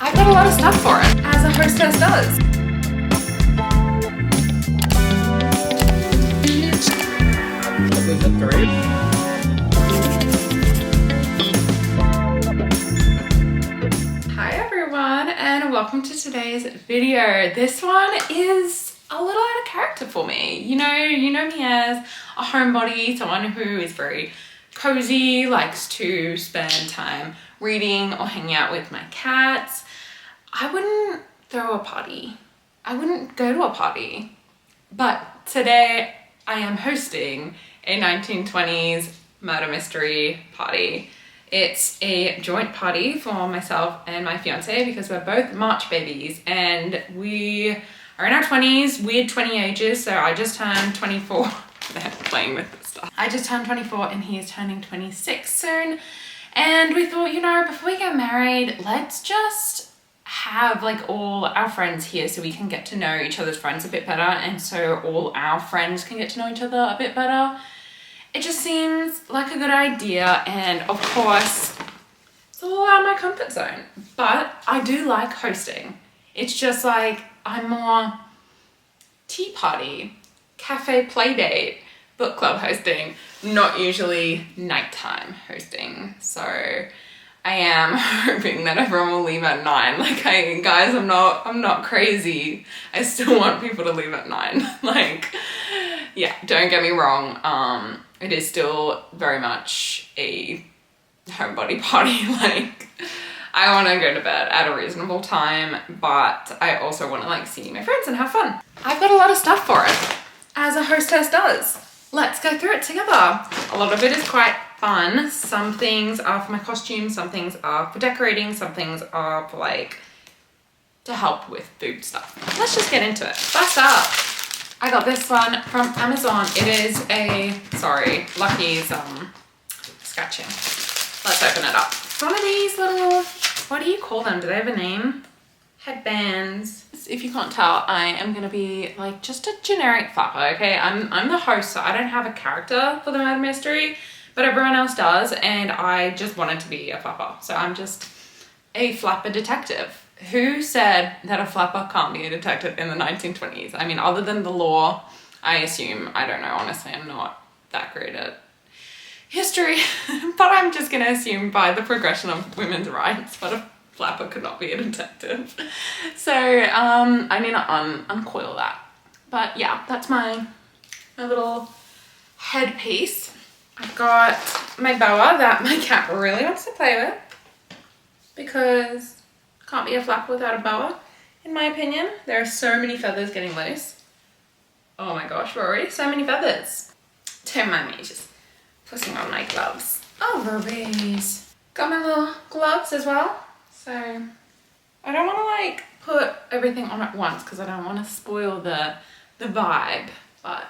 I've got a lot of stuff for it, as a hostess does. Hi everyone, and welcome to today's video. This one is a little out of character for me. You know me as a homebody, someone who is very cozy, likes to spend time reading or hanging out with my cats. I wouldn't throw a party. I wouldn't go to a party. But today I am hosting a 1920s murder mystery party. It's a joint party for myself and my fiance because we're both March babies and we are in our 20s, weird 20 ages. So I just turned 24. They're playing with this stuff. I just turned 24 and he is turning 26 soon. And we thought, before we get married, let's just have like all our friends here so we can get to know each other's friends a bit better, and so all our friends can get to know each other a bit better. It just seems like a good idea, and of course it's a little out of my comfort zone, but I do like hosting. It's just like I'm more tea party, cafe play date, book club hosting, not usually nighttime hosting. So I am hoping that everyone will leave at 9. Guys, I'm not crazy. I still want people to leave at 9. Yeah, don't get me wrong. It is still very much a homebody party. I want to go to bed at a reasonable time, but I also want to see my friends and have fun. I've got a lot of stuff for it, as a hostess does. Let's go through it together. A lot of it is quite fun. Some things are for my costume, some things are for decorating, some things are for to help with food stuff. Let's just get into it. First up, I got this one from Amazon. It is Lucky's sketching. Let's open it up. It's one of these little, what do you call them? Do they have a name? Headbands. If you can't tell, I am gonna be just a generic flapper, okay? I'm the host, so I don't have a character for the murder mystery, but everyone else does, and I just wanted to be a flapper. So I'm just a flapper detective. Who said that a flapper can't be a detective in the 1920s? I mean, other than the law, I assume. I don't know, honestly, I'm not that great at history, but I'm just gonna assume by the progression of women's rights, but a flapper could not be a detective. So I need to uncoil that. But yeah, that's my little headpiece. I've got my boa that my cat really wants to play with because can't be a flapper without a boa, in my opinion. There are so many feathers getting loose. Oh my gosh, Rory, so many feathers. Don't mind me just putting on my gloves. Oh, Rory's. Got my little gloves as well. So I don't want to put everything on at once because I don't want to spoil the vibe, but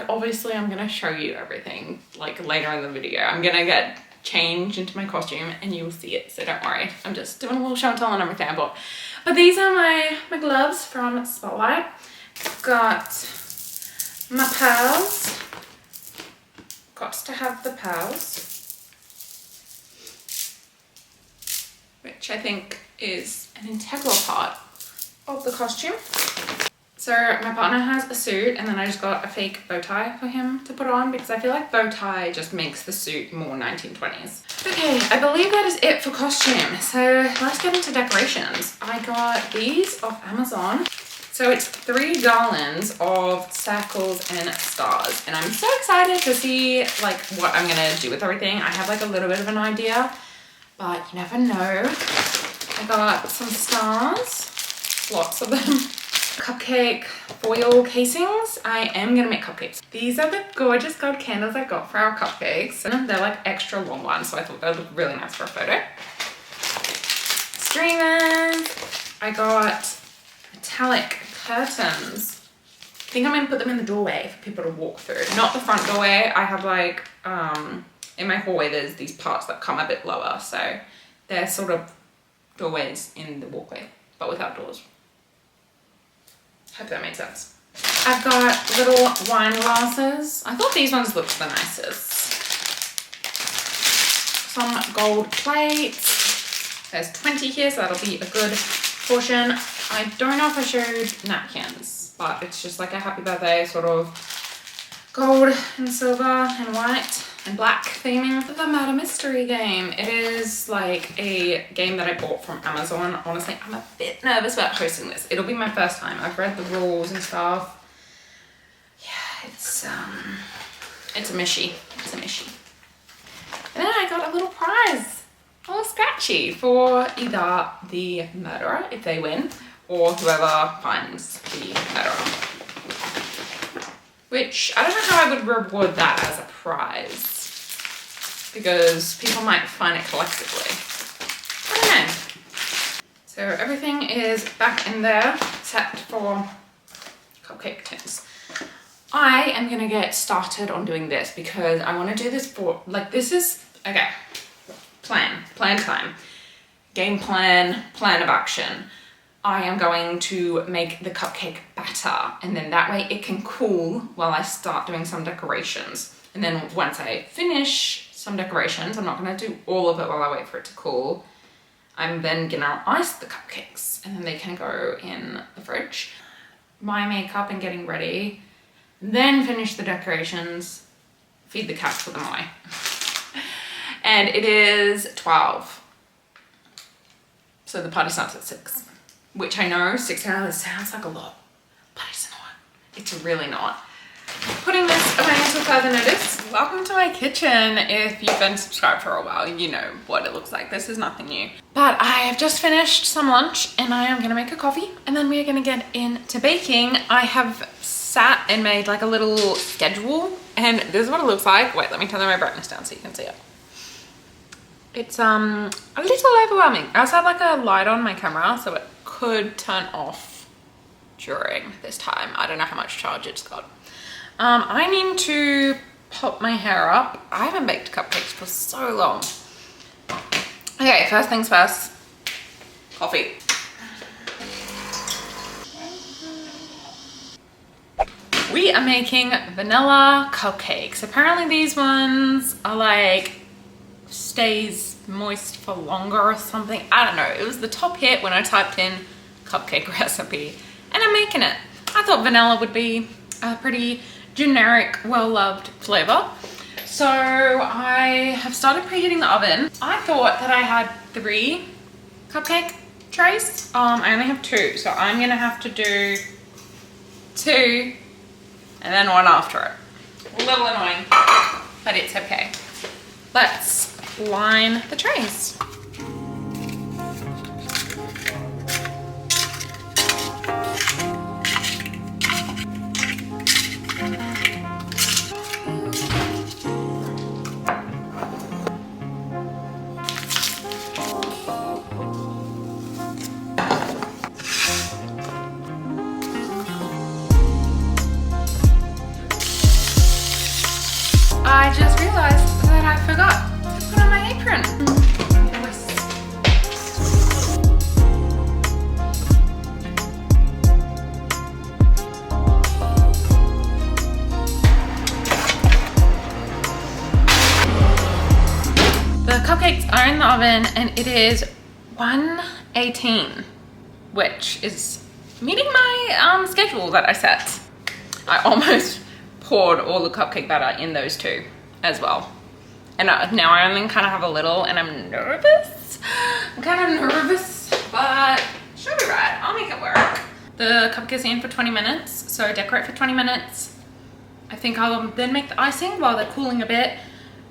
obviously I'm going to show you everything later in the video. I'm going to get changed into my costume and you will see it, so don't worry. I'm just doing a little show and tell on everything I bought. But these are my gloves from Spotlight. Got my pals. Got to have the pals, which I think is an integral part of the costume. So my partner has a suit, and then I just got a fake bow tie for him to put on because I feel like bow tie just makes the suit more 1920s. Okay, I believe that is it for costume. So let's get into decorations. I got these off Amazon. So it's 3 garlands of circles and stars, and I'm so excited to see what I'm gonna do with everything. I have a little bit of an idea, but you never know. I got some stars, lots of them. Cupcake foil casings. I am gonna make cupcakes. These are the gorgeous gold candles I got for our cupcakes. And they're extra long ones, so I thought they would look really nice for a photo. Streamers. I got metallic curtains. I think I'm gonna put them in the doorway for people to walk through. Not the front doorway. I have in my hallway there's these parts that come a bit lower, so they're sort of doorways in the walkway, but without doors. Hope that made sense. I've got little wine glasses. I thought these ones looked the nicest. Some gold plates. There's 20 here, so that'll be a good portion. I don't know if I showed napkins, but it's just like a happy birthday sort of gold and silver and white and black theming. The Murder Mystery game. It is like a game that I bought from Amazon. Honestly, I'm a bit nervous about hosting this. It'll be my first time. I've read the rules and stuff. Yeah, it's a mishy. It's a mishy. And then I got a little prize, a little scratchy, for either the murderer, if they win, or whoever finds the murderer. Which, I don't know how I would reward that as a prize, because people might find it collectively. I don't know. So everything is back in there, set for cupcake tins. I am gonna get started on doing this because I want to do this for, like, this is, okay, plan time, game plan of action. I am going to make the cupcake batter, and then that way it can cool while I start doing some decorations. And then once I finish some decorations, I'm not gonna do all of it while I wait for it to cool. I'm then gonna ice the cupcakes, and then they can go in the fridge. My makeup and getting ready, then finish the decorations, feed the cats, put them away. And it is 12. So the party starts at 6, which I know 6 hours sounds like a lot, but it's not. It's really not. Putting this away until further notice. Welcome to my kitchen. If you've been subscribed for a while, you know what it looks like. This is nothing new. But I have just finished some lunch and I am gonna make a coffee and then we are gonna get into baking. I have sat and made like a little schedule, and this is what it looks like. Wait, let me turn my brightness down so you can see it. It's a little overwhelming. I also have like a light on my camera, so it could turn off during this time. I don't know how much charge it's got. I need to pop my hair up. I haven't baked cupcakes for so long. Okay, first things first, coffee. We are making vanilla cupcakes. Apparently these ones are like, stays moist for longer or something. I don't know. It was the top hit when I typed in cupcake recipe, and I'm making it. I thought vanilla would be a pretty generic, well-loved flavor. So I have started preheating the oven. I thought that I had 3 cupcake trays. I only have 2, so I'm gonna have to do 2 and then 1 after it. A little annoying, but it's okay. Let's line the trays. I just realized that I forgot to put on my apron. The cupcakes are in the oven and it is 1:18, which is meeting my schedule that I set. I almost poured all the cupcake batter in those 2 as well. And now I only kind of have a little and I'm nervous. I'm kind of nervous, but should be right. I'll make it work. The cupcakes are in for 20 minutes, so decorate for 20 minutes. I think I'll then make the icing while they're cooling a bit.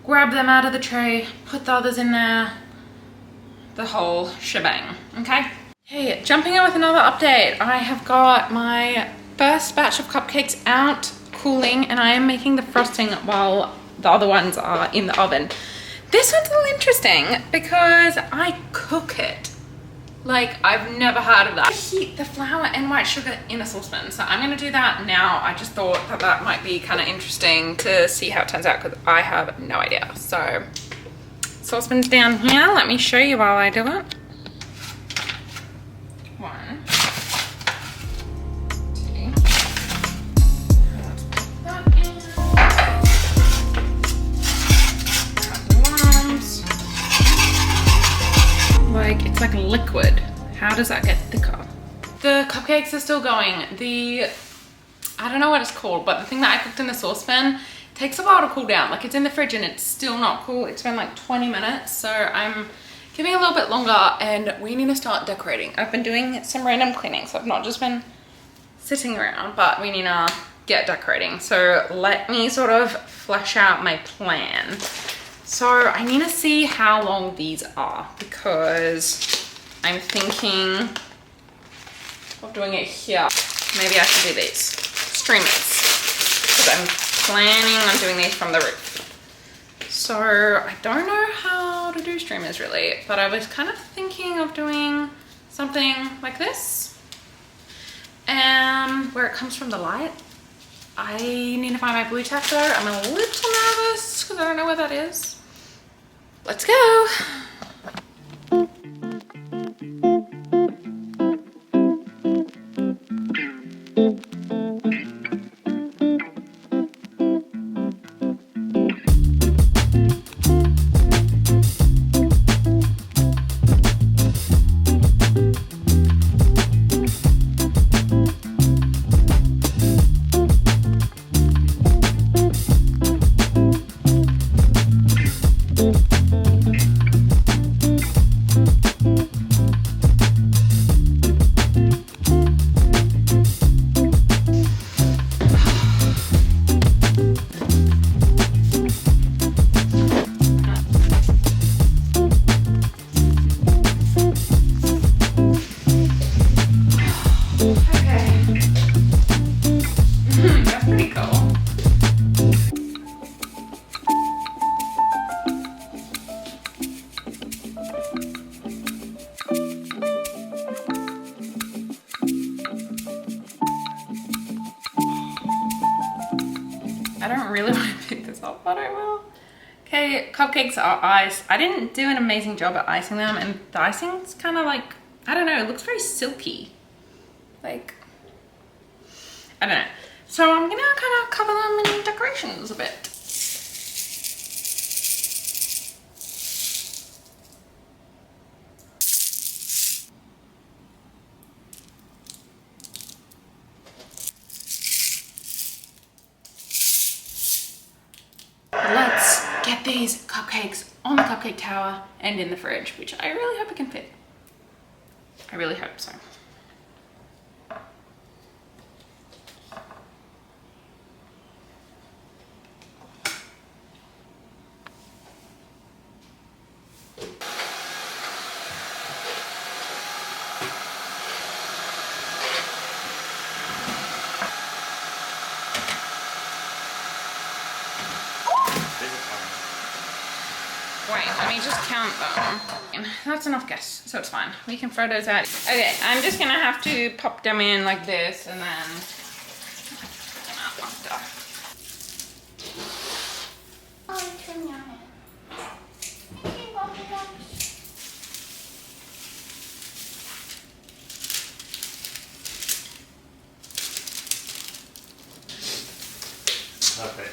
Grab them out of the tray, put the others in there, the whole shebang, okay? Hey, jumping in with another update. I have got my first batch of cupcakes out, cooling, and I am making the frosting while the other ones are in the oven. This one's a little interesting because I cook it. Like, I've never heard of that. I heat the flour and white sugar in a saucepan, so I'm gonna do that now. I just thought that that might be kind of interesting to see how it turns out because I have no idea. So, saucepan's down here. Let me show you while I do it. 1, 2. Let's put that in. Grab the worms. Like it's like liquid. How does that get thicker? The cupcakes are still going. I don't know what it's called, but the thing that I cooked in the saucepan takes a while to cool down. Like, it's in the fridge and it's still not cool. It's been like 20 minutes, so I'm giving it a little bit longer and we need to start decorating. I've been doing some random cleaning, so I've not just been sitting around, but we need to get decorating. So let me sort of flesh out my plan. So I need to see how long these are, because I'm thinking of doing it here. Maybe I should do these streamers, because I'm planning on doing these from the roof. So I don't know how to do streamers really, but I was kind of thinking of doing something like this, and where it comes from the light. I need to find my blue tack though. I'm a little nervous because I don't know where that is. Let's go. I don't really want to pick this up, but I will. Okay, cupcakes are iced. I didn't do an amazing job at icing them, and the icing's kind of like, I don't know, it looks very silky. Like, I don't know. So I'm gonna kind of cover them in decorations a bit. Let's get these cupcakes on the cupcake tower and in the fridge, which I really hope it can fit. I really hope so. Wait, let me just count them. That's enough gas, so it's fine. We can throw those out. Okay, I'm just gonna have to pop them in like this and then put them out after. Oh, turn me on Perfect.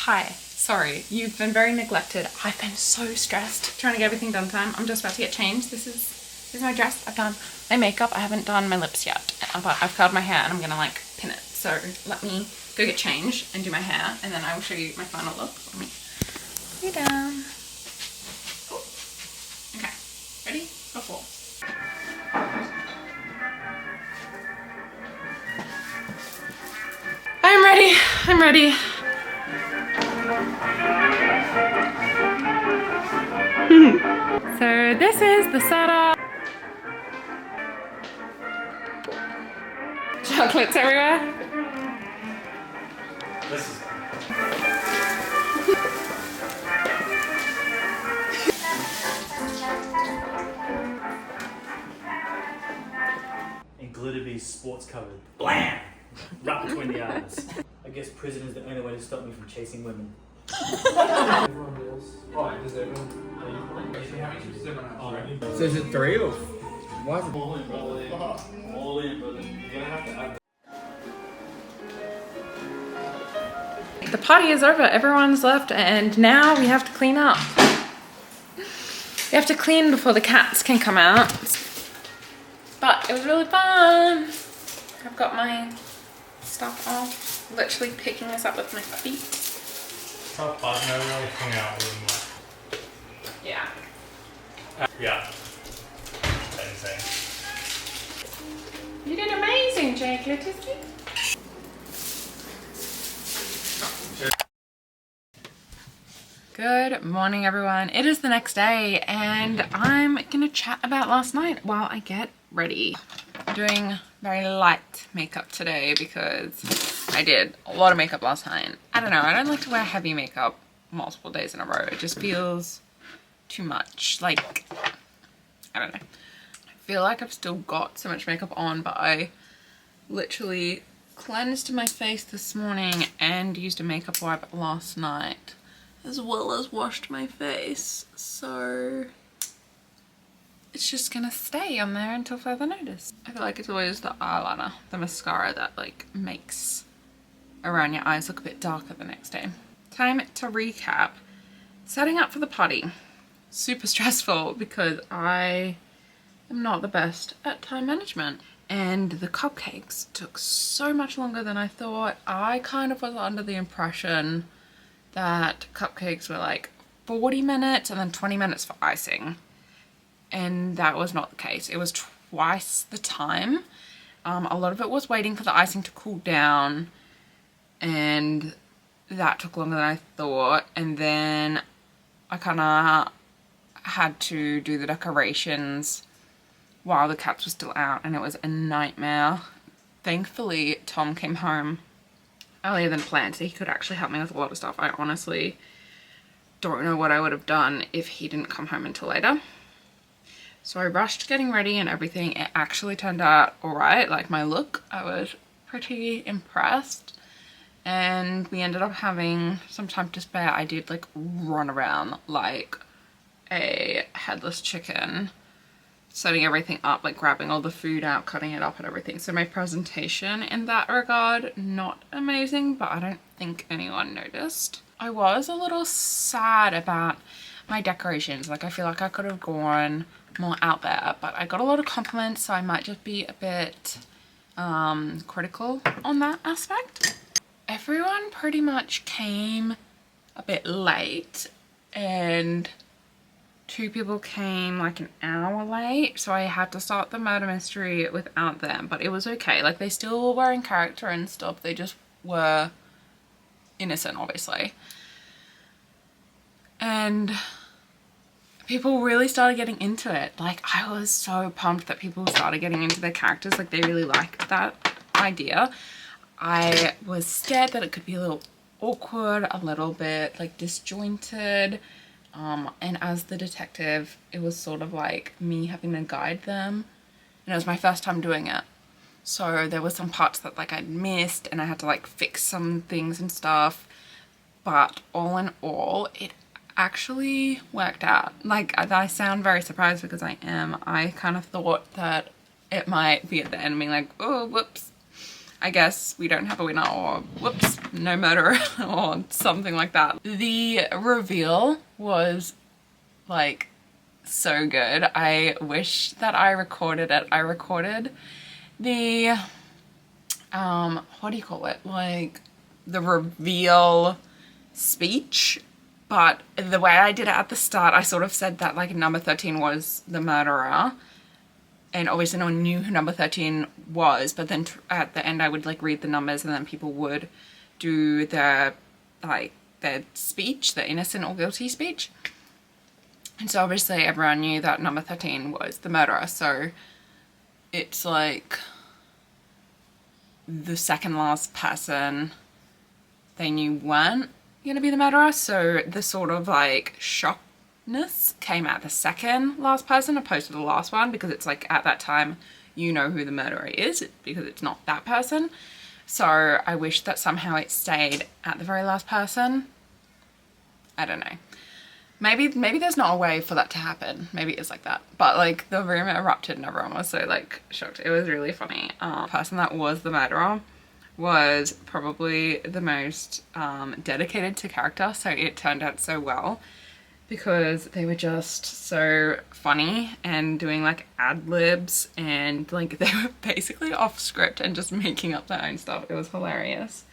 Hi, sorry, you've been very neglected. I've been so stressed trying to get everything done time. I'm just about to get changed. This is my dress. I've done my makeup. I haven't done my lips yet, but I've curled my hair and I'm gonna like pin it. So let me go get changed and do my hair, and then I will show you my final look. Let me lay down. Oh. Okay, ready? Before. I'm ready. I'm ready. So this is the setup. Chocolates everywhere. This is and glitter bee sports covered. Blam! Right between the eyes. I guess prison is the only way to stop me from chasing women. So is it 3 or why is it The party is over, everyone's left, and now we have to clean up. We have to clean before the cats can come out. But it was really fun. I've got my stuff off. Literally picking this up with my feet. Tough, but never really hung out with them. Yeah. Yeah. Insane. You did amazing, Jake. Good morning, everyone. It is the next day and I'm gonna chat about last night while I get ready. I'm doing very light makeup today because I did a lot of makeup last night. I don't know, I don't like to wear heavy makeup multiple days in a row. It just feels too much. Like, I don't know. I feel like I've still got so much makeup on, but I literally cleansed my face this morning and used a makeup wipe last night, as well as washed my face, so it's just gonna stay on there until further notice. I feel like it's always the eyeliner, the mascara that like makes around your eyes look a bit darker the next day. Time to recap. Setting up for the party. Super stressful because I am not the best at time management. And the cupcakes took so much longer than I thought. I kind of was under the impression that cupcakes were like 40 minutes and then 20 minutes for icing. And that was not the case. It was twice the time. A lot of it was waiting for the icing to cool down, and that took longer than I thought. And then I kind of had to do the decorations while the cats were still out, and it was a nightmare. Thankfully, Tom came home earlier than planned, so he could actually help me with a lot of stuff. I honestly don't know what I would have done if he didn't come home until later. So I rushed getting ready and everything. It actually turned out alright, like my look. I was pretty impressed. And we ended up having some time to spare. I did like run around like a headless chicken, setting everything up, like grabbing all the food out, cutting it up and everything. So my presentation in that regard, not amazing, but I don't think anyone noticed. I was a little sad about my decorations. Like, I feel like I could have gone more out there, but I got a lot of compliments, so I might just be a bit critical on that aspect. Everyone pretty much came a bit late, and 2 people came like an hour late, so I had to start the murder mystery without them, but it was okay. Like, they still were in character and stuff, they just were innocent, obviously. And people really started getting into it. Like, I was so pumped that people started getting into their characters. Like, they really liked that idea. I was scared that it could be a little awkward, a little bit like disjointed. And as the detective, it was sort of like me having to guide them. And it was my first time doing it. So there were some parts that like I'd missed and I had to like fix some things and stuff. But all in all, it actually worked out. Like, I sound very surprised because I am. I kind of thought that it might be at the end being like, oh, whoops, I guess we don't have a winner, or whoops, no murderer, or something like that. The reveal was like so good. I wish that I recorded it. I recorded the what do you call it, like the reveal speech, but the way I did it at the start, I sort of said that like number 13 was the murderer, and obviously no one knew who number 13 was, but then at the end I would like read the numbers and then people would do their like their speech, the innocent or guilty speech. And so obviously everyone knew that number 13 was the murderer, so it's like the second last person they knew weren't gonna be the murderer, so the sort of like shockness came at the second last person opposed to the last one, because it's like at that time you know who the murderer is because it's not that person. So I wish that somehow it stayed at the very last person, I don't know. Maybe there's not a way for that to happen. Maybe it's like that. But like the room erupted and everyone was so like shocked. It was really funny. The person that was the murderer was probably the most dedicated to character, so it turned out so well because they were just so funny and doing like ad libs and like they were basically off script and just making up their own stuff. It was hilarious.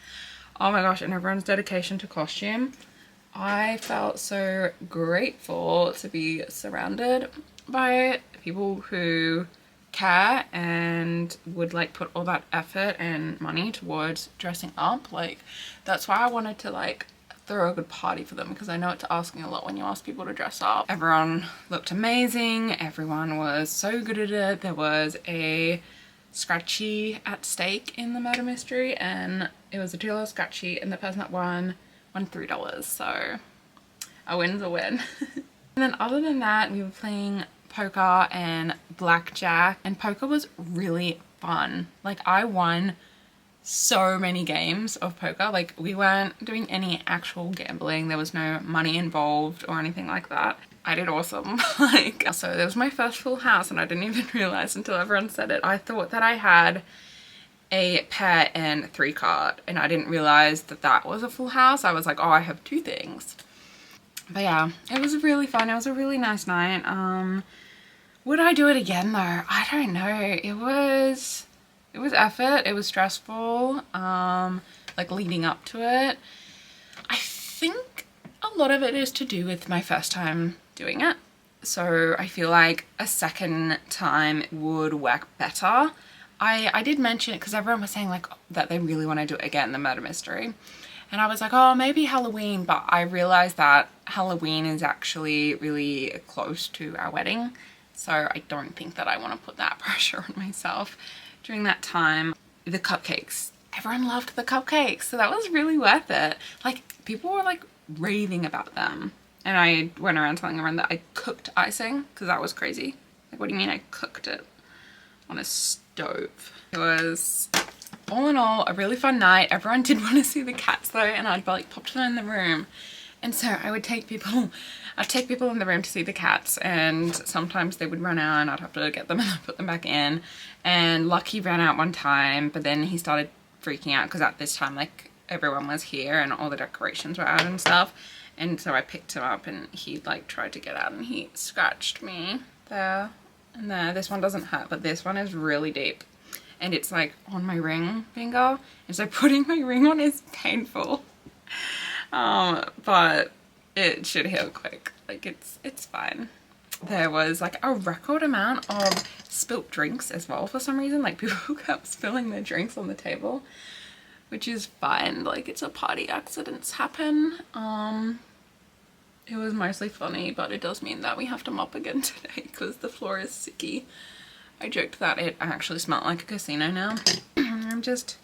Oh my gosh, and everyone's dedication to costume. I felt so grateful to be surrounded by people who care and would like put all that effort and money towards dressing up. Like that's why I wanted to like throw a good party for them, because I know it's asking a lot when you ask people to dress up. Everyone looked amazing. Everyone was so good at it. There was a scratchy at stake in the murder mystery and it was a $2 scratchy and the person that won $3, so a win's a win. And then other than that, we were playing poker and blackjack, and poker was really fun. Like I won so many games of poker. Like we weren't doing any actual gambling, there was no money involved or anything like that. I did awesome. Like so there was my first full house and I didn't even realize until everyone said it. I thought that I had a pair and 3 card and I didn't realize that that was a full house. I was like, oh, I have 2 things. But yeah, it was really fun. It was a really nice night. Would I do it again though? I don't know. It was effort. It was stressful. Like leading up to it. I think a lot of it is to do with my first time doing it. So I feel like a second time would work better. I did mention it because everyone was saying like that they really want to do it again, the murder mystery. And I was like, oh, maybe Halloween, but I realized that Halloween is actually really close to our wedding. So I don't think that I want to put that pressure on myself during that time. The cupcakes. Everyone loved the cupcakes, so that was really worth it. Like people were like raving about them. And I went around telling everyone that I cooked icing because that was crazy. Like, what do you mean I cooked it on a stove? It was, all in all, a really fun night. Everyone did want to see the cats though, and I'd like popped them in the room. And so I'd take people in the room to see the cats, and sometimes they would run out and I'd have to get them and put them back in. And Lucky ran out one time, but then he started freaking out because at this time like everyone was here and all the decorations were out and stuff. And so I picked him up and he like tried to get out and he scratched me there and there. This one doesn't hurt, but this one is really deep and it's like on my ring finger, and so putting my ring on is painful. But it should heal quick. Like it's fine. There was like a record amount of spilt drinks as well for some reason. Like people kept spilling their drinks on the table, which is fine. Like it's a party, accidents happen. It was mostly funny, but it does mean that we have to mop again today because the floor is sicky. I joked that it actually smelled like a casino now. I'm just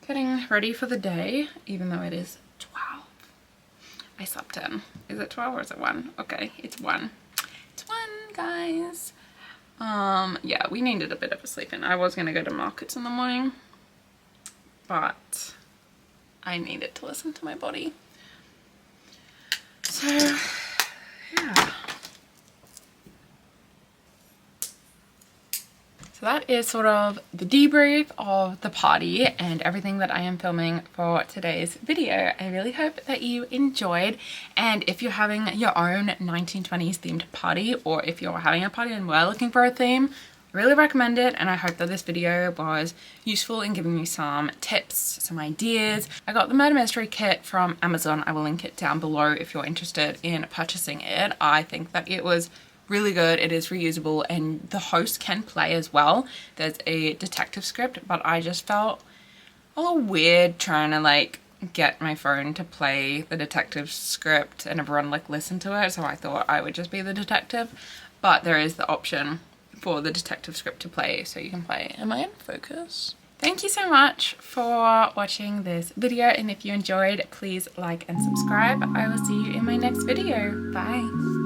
getting ready for the day, even though it is 12. I slept in. Is it 12 or is it 1? Okay, it's 1. It's 1, guys. Yeah, we needed a bit of a sleep in. I was gonna go to markets in the morning, but I needed to listen to my body. So, yeah. So that is sort of the debrief of the party and everything that I am filming for today's video. I really hope that you enjoyed, and if you're having your own 1920s themed party, or if you're having a party and we're looking for a theme, I really recommend it, and I hope that this video was useful in giving you some tips, some ideas. I got the murder mystery kit from Amazon. I will link it down below if you're interested in purchasing it. I think that it was really good. It is reusable and the host can play as well. There's a detective script, but I just felt a little weird trying to like get my phone to play the detective script and everyone like listen to it, so I thought I would just be the detective. But there is the option for the detective script to play, so you can play. Am I in focus? Thank you so much for watching this video, and if you enjoyed, please like and subscribe. I will see you in my next video. Bye.